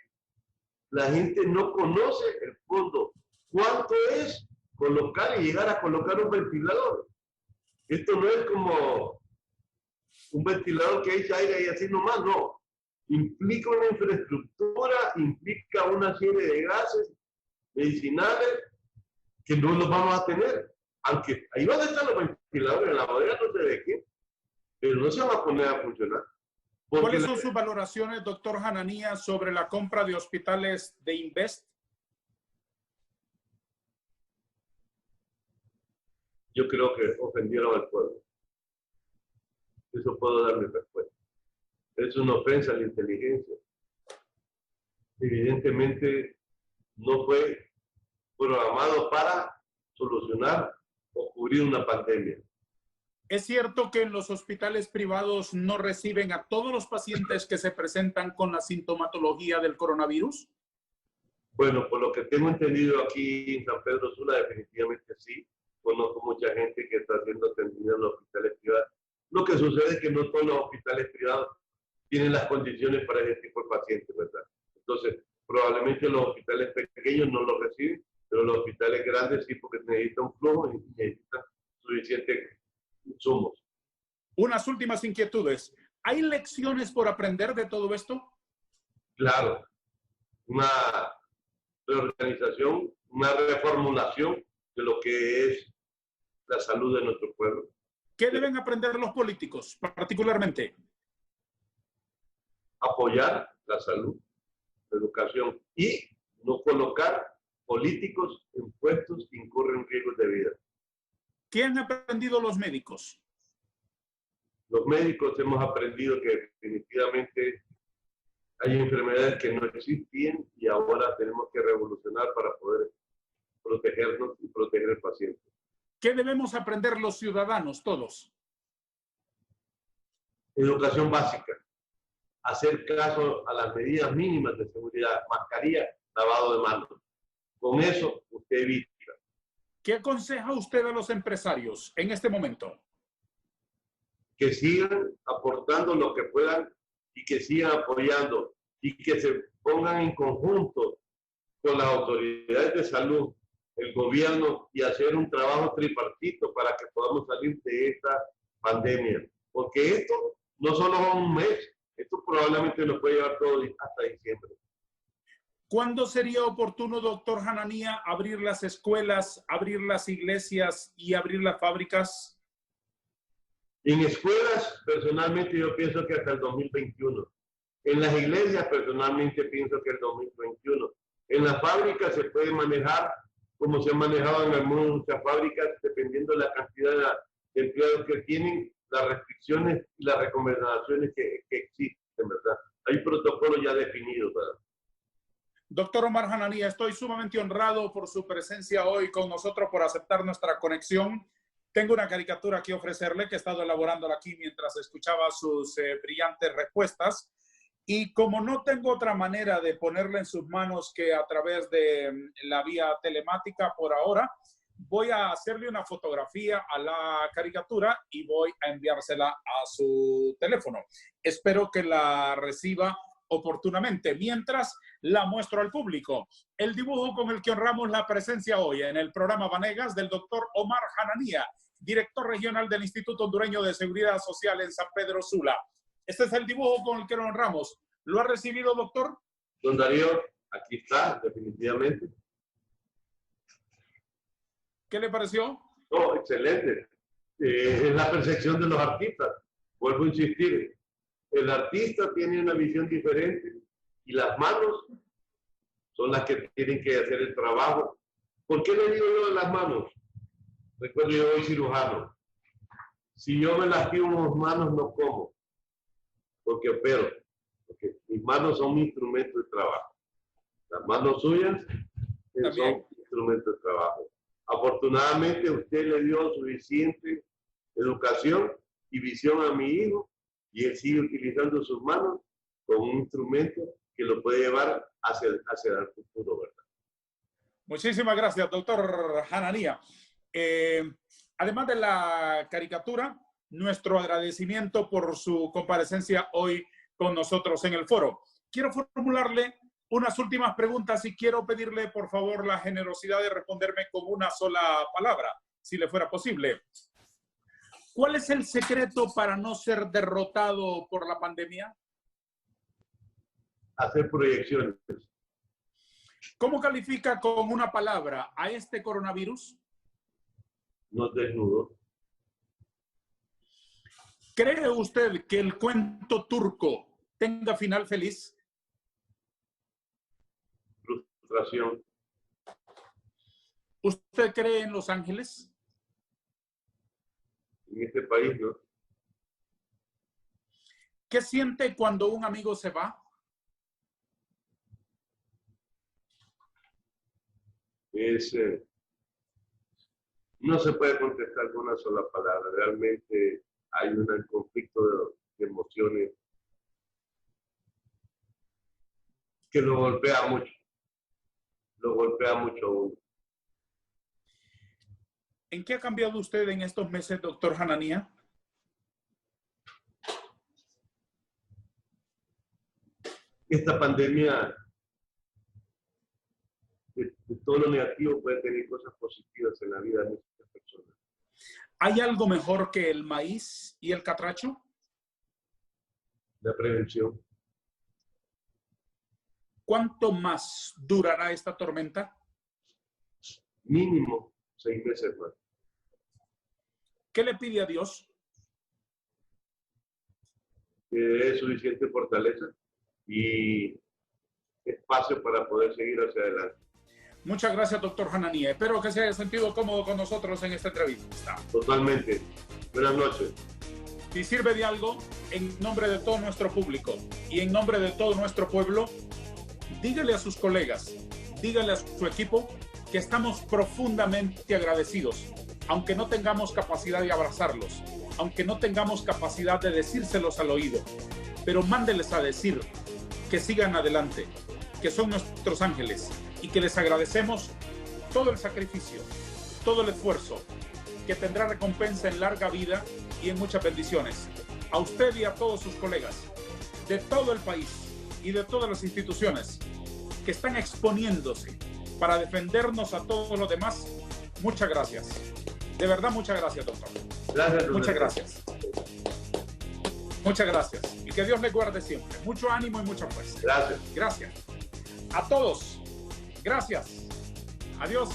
la gente no conoce el fondo. ¿Cuánto es colocar y llegar a colocar un ventilador? Esto no es como un ventilador que echa aire y así nomás, no. Implica una infraestructura, implica una serie de gases medicinales que no los vamos a tener. Aunque ahí van a estar los ventiladores, en la bodega no se ve qué, pero no se van a poner a funcionar. ¿Cuáles son sus valoraciones, doctor Hananía, sobre la compra de hospitales de Invest? Yo creo que ofendieron al pueblo. Eso puedo dar mi respuesta. Es una ofensa a la inteligencia. Evidentemente no fue programado para solucionar o cubrir una pandemia. ¿Es cierto que en los hospitales privados no reciben a todos los pacientes que se presentan con la sintomatología del coronavirus? Bueno, por lo que tengo entendido aquí en San Pedro Sula, definitivamente sí. Conozco mucha gente que está siendo atendida en los hospitales privados. Lo que sucede es que no todos los hospitales privados tienen las condiciones para ese tipo de pacientes, ¿verdad? Entonces, probablemente los hospitales pequeños no lo reciben, pero los hospitales grandes sí, porque necesitan flujo y necesitan suficientes insumos. Unas últimas inquietudes. ¿Hay lecciones por aprender de todo esto? Claro. Una reorganización, una reformulación de lo que es la salud de nuestro pueblo. ¿Qué deben aprender los políticos, particularmente? Apoyar la salud, la educación y no colocar políticos en puestos que incurren riesgos de vida. ¿Qué han aprendido los médicos? Los médicos hemos aprendido que definitivamente hay enfermedades que no existían y ahora tenemos que revolucionar para poder protegernos y proteger al paciente. ¿Qué debemos aprender los ciudadanos, todos? Educación básica. Hacer caso a las medidas mínimas de seguridad, mascarilla, lavado de manos. Con eso usted evita. ¿Qué aconseja usted a los empresarios en este momento? Que sigan aportando lo que puedan y que sigan apoyando y que se pongan en conjunto con las autoridades de salud, el gobierno, y hacer un trabajo tripartito para que podamos salir de esta pandemia. Porque esto no solo va un mes, esto probablemente nos puede llevar todo hasta diciembre. ¿Cuándo sería oportuno, doctor Hanania, abrir las escuelas, abrir las iglesias y abrir las fábricas? En escuelas, personalmente, yo pienso que hasta el 2021. En las iglesias, personalmente, pienso que el 2021. En las fábricas se puede manejar como se han manejado en muchas fábricas, dependiendo de la cantidad de empleados que tienen, las restricciones y las recomendaciones que existen, ¿verdad? Hay protocolos ya definidos, ¿verdad? Doctor Omar Hanania, estoy sumamente honrado por su presencia hoy con nosotros, por aceptar nuestra conexión. Tengo una caricatura que ofrecerle que he estado elaborándola aquí mientras escuchaba sus brillantes respuestas. Y como no tengo otra manera de ponerla en sus manos que a través de la vía telemática por ahora, voy a hacerle una fotografía a la caricatura y voy a enviársela a su teléfono. Espero que la reciba oportunamente. Mientras la muestro al público. El dibujo con el que honramos la presencia hoy en el programa Vanegas del doctor Omar Hanania, director regional del Instituto Hondureño de Seguridad Social en San Pedro Sula. Este es el dibujo con el que lo honramos. ¿Lo ha recibido, doctor? Don Darío, aquí está, definitivamente. ¿Qué le pareció? Oh, excelente. Es la percepción de los artistas. Vuelvo a insistir. El artista tiene una visión diferente y las manos son las que tienen que hacer el trabajo. ¿Por qué le digo yo de las manos? Recuerdo, yo soy cirujano. Si yo me lastimo las manos, no como, porque opero. Porque mis manos son mi instrumento de trabajo. Las manos suyas son instrumentos de trabajo. Afortunadamente, usted le dio suficiente educación y visión a mi hijo y él sigue utilizando sus manos como un instrumento que lo puede llevar hacia el futuro, ¿verdad? Muchísimas gracias, doctor Hanania. Además de la caricatura, nuestro agradecimiento por su comparecencia hoy con nosotros en el foro. Quiero formularle unas últimas preguntas y quiero pedirle, por favor, la generosidad de responderme con una sola palabra, si le fuera posible. ¿Cuál es el secreto para no ser derrotado por la pandemia? Hacer proyecciones. ¿Cómo califica con una palabra a este coronavirus? Nos desnudo. ¿Cree usted que el cuento turco tenga final feliz? Frustración. ¿Usted cree en los ángeles? En este país, ¿no? ¿Qué siente cuando un amigo se va? No se puede contestar con una sola palabra. Realmente hay un conflicto de emociones que lo golpea mucho. Lo golpea mucho a uno. ¿En qué ha cambiado usted en estos meses, doctor Hanania? Esta pandemia, de todo lo negativo, puede tener cosas positivas en la vida de muchas personas. ¿Hay algo mejor que el maíz y el catracho? La prevención. ¿Cuánto más durará esta tormenta? Mínimo 6 meses más. ¿Qué le pide a Dios? Que dé suficiente fortaleza y espacio para poder seguir hacia adelante. Muchas gracias, doctor Hanania. Espero que se haya sentido cómodo con nosotros en esta entrevista. Totalmente. Buenas noches. Si sirve de algo, en nombre de todo nuestro público y en nombre de todo nuestro pueblo, dígale a sus colegas, dígale a su equipo que estamos profundamente agradecidos, aunque no tengamos capacidad de abrazarlos, aunque no tengamos capacidad de decírselos al oído, pero mándeles a decir que sigan adelante, que son nuestros ángeles y que les agradecemos todo el sacrificio, todo el esfuerzo, que tendrá recompensa en larga vida y en muchas bendiciones. A usted y a todos sus colegas, de todo el país y de todas las instituciones que están exponiéndose para defendernos a todos los demás, muchas gracias. De verdad, muchas gracias, doctor. Gracias. Muchas gracias. Muchas gracias. Y que Dios les guarde siempre. Mucho ánimo y mucha fuerza. Gracias. Gracias. A todos. Gracias. Adiós.